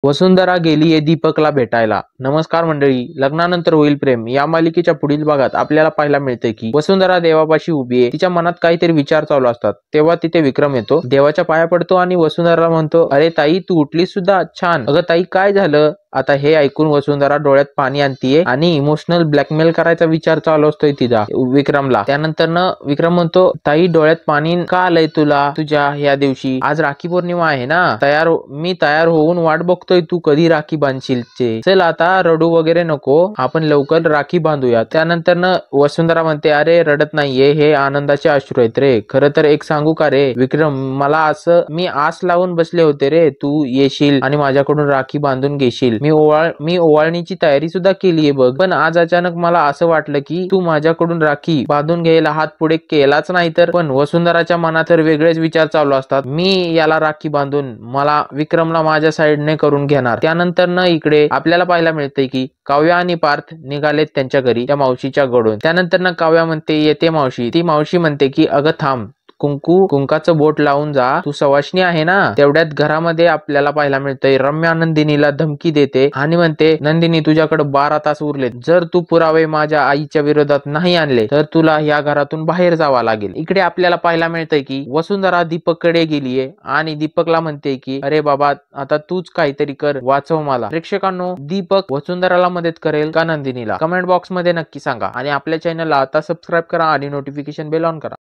वसुंधरा गेलीये दीपकला भेटायला. नमस्कार मंडळी, लग्नानंतर होईल प्रेम या मालिकेच्या पुढील भागात आपल्याला पाहायला मिळते की वसुंधरा देवापाशी उभी आहे. तिच्या मनात काहीतरी विचार चालू असतात. तेव्हा तिथे विक्रम येतो, देवाच्या पाया पडतो आणि वसुंधराला म्हणतो, अरे ताई तू उठलीस सुद्धा, छान. अगं ताई काय झालं? आता हे ऐकून वसुंधरा डोळ्यात पाणी आणतीये आणि इमोशनल ब्लॅकमेल करायचा विचार चालू असतोय तिचा विक्रमला. त्यानंतर विक्रम म्हणतो, ताई डोळ्यात पाणी का आलंय तुला तुझ्या या दिवशी? आज राखी पौर्णिमा आहे ना, मी तयार होऊन वाट बघतोय, तू कधी राखी बांधशील ते. चल आता रडू वगैरे नको, आपण लवकर राखी बांधूया. त्यानंतर वसुंधरा म्हणते, अरे रडत नाहीये, हे आनंदाचे अश्रू आहेत रे. खरं तर एक सांगू का रे विक्रम, मी आस लावून बसले होते रे, तू येशील आणि माझ्याकडून राखी बांधून घेशील. मी ओवाळणीची तयारी सुद्धा केलीये बघ, पण आज अचानक मला असं वाटलं की तू माझ्याकडून राखी बांधून घ्यायला हात पुढे केलाच नाही तर. पण वसुंधराच्या मनात तर वेगळेच विचार चालू असतात. मी याला राखी बांधून मला विक्रमला माझ्या साईडने करून घेणार. त्यानंतर इकडे आपल्याला पाहायला मिळते की काव्या आणि पार्थ निघालेत त्यांच्या घरी त्या मावशीच्या कडून. त्यानंतर काव्या म्हणते, येते मावशी. ती मावशी म्हणते की अगं थांब, कुंकाचं बोट लावून जा, तू सवाष्णी आहे ना. तेवढ्यात घरामध्ये आपल्याला पाहायला मिळतंय रम्या नंदिनीला धमकी देते आणि म्हणते, नंदिनी तुझ्याकडे 12 तास उरलेत, जर तू पुरावे माझ्या आईच्या विरोधात नाही आणले तर तुला या घरातून बाहेर जावं लागेल. इकडे आपल्याला पाहायला मिळतंय की वसुंधरा दीपककडे गेलीये आणि दीपकला म्हणते की अरे बाबा आता तूच काहीतरी कर, वाचव मला. प्रेक्षकांनो, दीपक वसुंधराला मदत करेल का नंदिनीला? कमेंट बॉक्स मध्ये नक्की सांगा आणि आपल्या चॅनलला आता सबस्क्राईब करा आणि नोटिफिकेशन बेल ऑन करा.